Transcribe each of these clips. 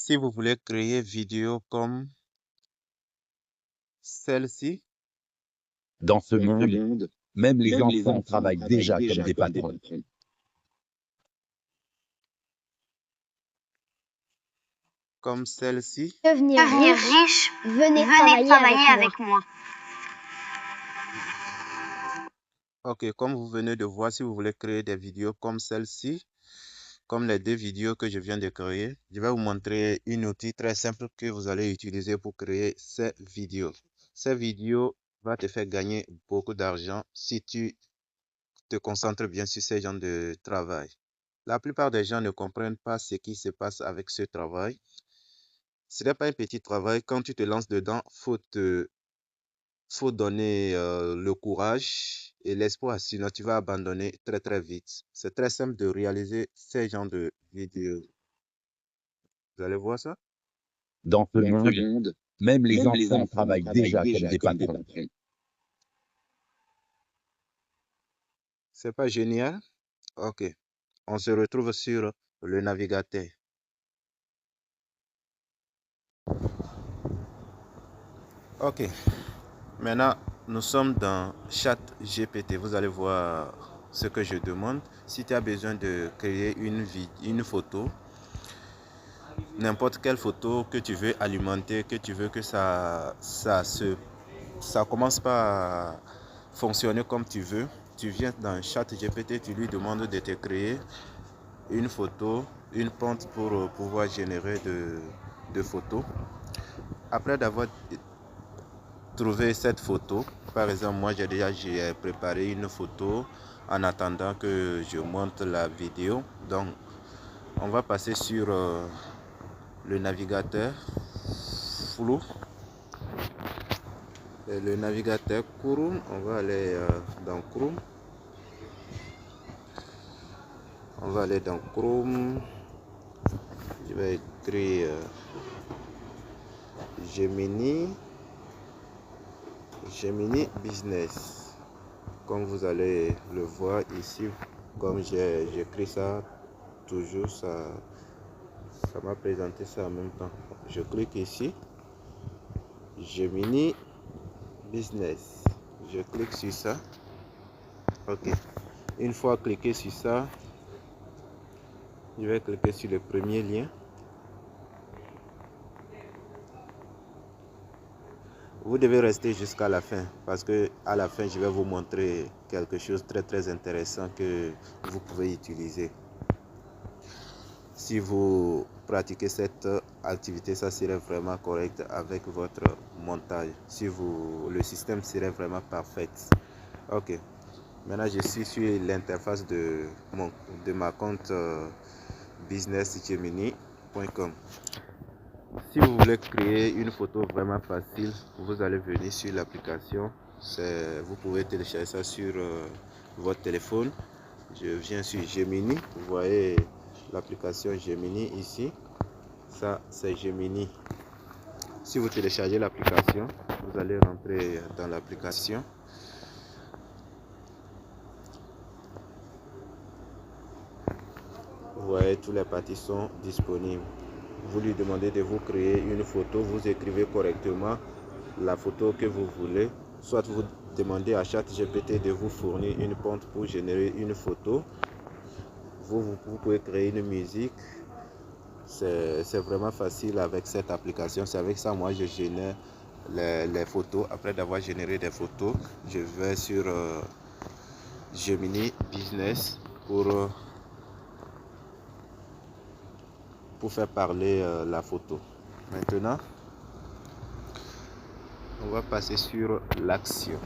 Si vous voulez créer vidéo comme celle-ci, Dans ce monde, même les enfants travaillent déjà comme des patrons. comme celle-ci, Devenir riche, venez travailler avec moi. ok, comme vous venez de voir, si vous voulez créer des vidéos comme celle-ci, comme les deux vidéos que je viens de créer, je vais vous montrer un outil très simple que vous allez utiliser pour créer ces vidéos. Ces vidéos vont te faire gagner beaucoup d'argent si tu te concentres bien sur ce genre de travail. La plupart des gens ne comprennent pas ce qui se passe avec ce travail. Ce n'est pas un petit travail. Quand tu te lances dedans, faut donner le courage et l'espoir, sinon tu vas abandonner très très vite. C'est très simple de réaliser ces genres de vidéos. Vous allez voir ça? Dans ce monde, même les enfants travaillent déjà comme des patrons. C'est pas génial? Ok. On se retrouve sur le navigateur. Ok. Maintenant, nous sommes dans ChatGPT. Vous allez voir ce que je demande. Si tu as besoin de créer une photo, n'importe quelle photo que tu veux alimenter, que tu veux que ça commence pas à fonctionner comme tu veux, tu viens dans ChatGPT, tu lui demandes de te créer une photo, une pente pour pouvoir générer de photos. Après d'avoir trouvé cette photo, par exemple, moi j'ai préparé une photo en attendant que je monte la vidéo. Donc, on va passer sur le navigateur flou. Et le navigateur Chrome, on va aller dans Chrome. On va aller dans Chrome. Je vais écrire Gemini Business. Comme vous allez le voir ici, comme j'écris ça toujours, ça m'a présenté ça en même temps. Je clique ici, Gemini Business. Je clique sur ça. Ok. Une fois cliqué sur ça, je vais cliquer sur le premier lien. Vous devez rester jusqu'à la fin parce que à la fin, je vais vous montrer quelque chose de très très intéressant que vous pouvez utiliser. Si vous pratiquez cette activité, ça serait vraiment correct avec votre montage. Si le système serait vraiment parfait. Ok. Maintenant, je suis sur l'interface de ma compte businessgemini.com. Si vous voulez créer une photo vraiment facile, vous allez venir sur l'application. Vous pouvez télécharger ça sur votre téléphone. Je viens sur Gemini. Vous voyez l'application Gemini ici. Ça, c'est Gemini. Si vous téléchargez l'application, vous allez rentrer dans l'application. Vous voyez, tous les parties sont disponibles. Vous lui demandez de vous créer une photo, vous écrivez correctement la photo que vous voulez, soit vous demandez à ChatGPT de vous fournir une pente pour générer une photo. Vous pouvez créer une musique. C'est vraiment facile avec cette application. C'est avec ça, moi, je génère les photos. Après d'avoir généré des photos, je vais sur Gemini Business pour faire parler la photo. Maintenant, on va passer sur l'action.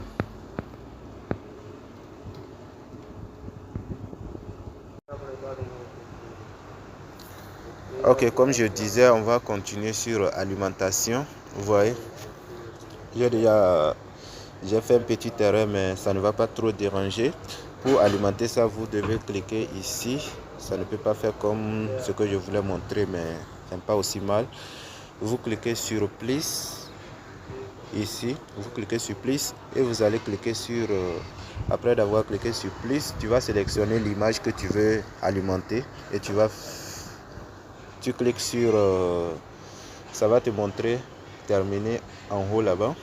Ok, comme je disais, on va continuer sur alimentation. Vous voyez, j'ai fait une petite erreur, mais ça ne va pas trop déranger. Pour alimenter ça, vous devez cliquer ici. Ça ne peut pas faire comme ce que je voulais montrer, mais c'est pas aussi mal. Vous cliquez sur Plus. Ici, vous cliquez sur Plus et vous allez cliquer sur... après d'avoir cliqué sur Plus, tu vas sélectionner l'image que tu veux alimenter et tu cliques sur ça va te montrer terminé en haut là-bas.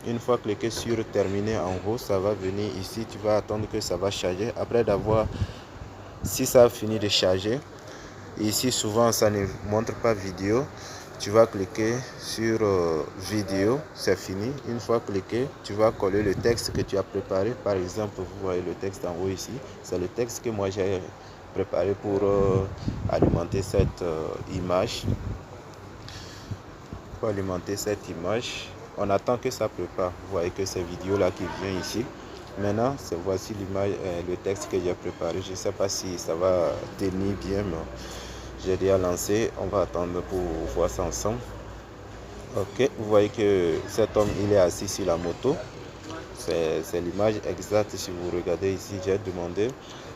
Une fois cliqué sur terminer en haut, ça va venir ici. Tu vas attendre que ça va charger. Après d'avoir, si ça a fini de charger, ici souvent ça ne montre pas vidéo. Tu vas cliquer sur vidéo, c'est fini. Une fois cliqué, tu vas coller le texte que tu as préparé. Par exemple, vous voyez le texte en haut ici. C'est le texte que moi j'ai préparé pour alimenter cette image. Pour alimenter cette image, on attend que ça prépare. Vous voyez que c'est vidéo là qui vient ici. Maintenant, voici l'image, le texte que j'ai préparé. Je ne sais pas si ça va tenir bien, mais j'ai déjà lancé. On va attendre pour voir ça ensemble. Ok, vous voyez que cet homme il est assis sur la moto. C'est l'image exacte. Si vous regardez ici, j'ai demandé.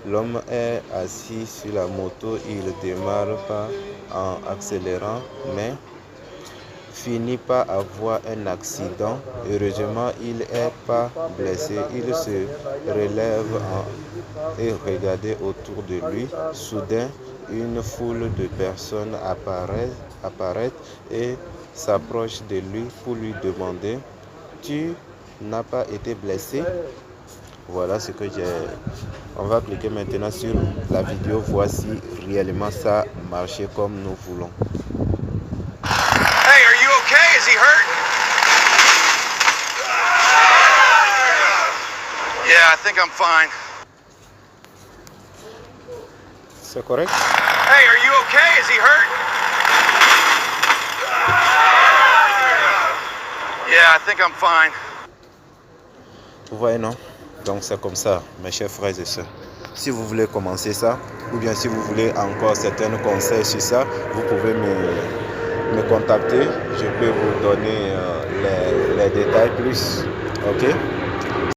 L'homme est assis sur la moto. Il ne démarre pas en accélérant, mais finit par avoir un accident. Heureusement, il n'est pas blessé. Il se relève et regarde autour de lui. Soudain, une foule de personnes apparaît et s'approche de lui pour lui demander: tu n'as pas été blessé? Voilà ce que j'ai. On va cliquer maintenant sur la vidéo, voir si réellement ça marchait comme nous voulons. Hey, are you okay? Is he hurt? Yeah, I think I'm fine. C'est correct? Hey, are you okay? Is he hurt? Yeah, I think I'm fine. Vous voyez, non? Donc c'est comme ça, mes chers frères et sœurs. Si vous voulez commencer ça, ou bien si vous voulez encore certains conseils sur ça, vous pouvez me contacter. Je peux vous donner les détails plus. Ok?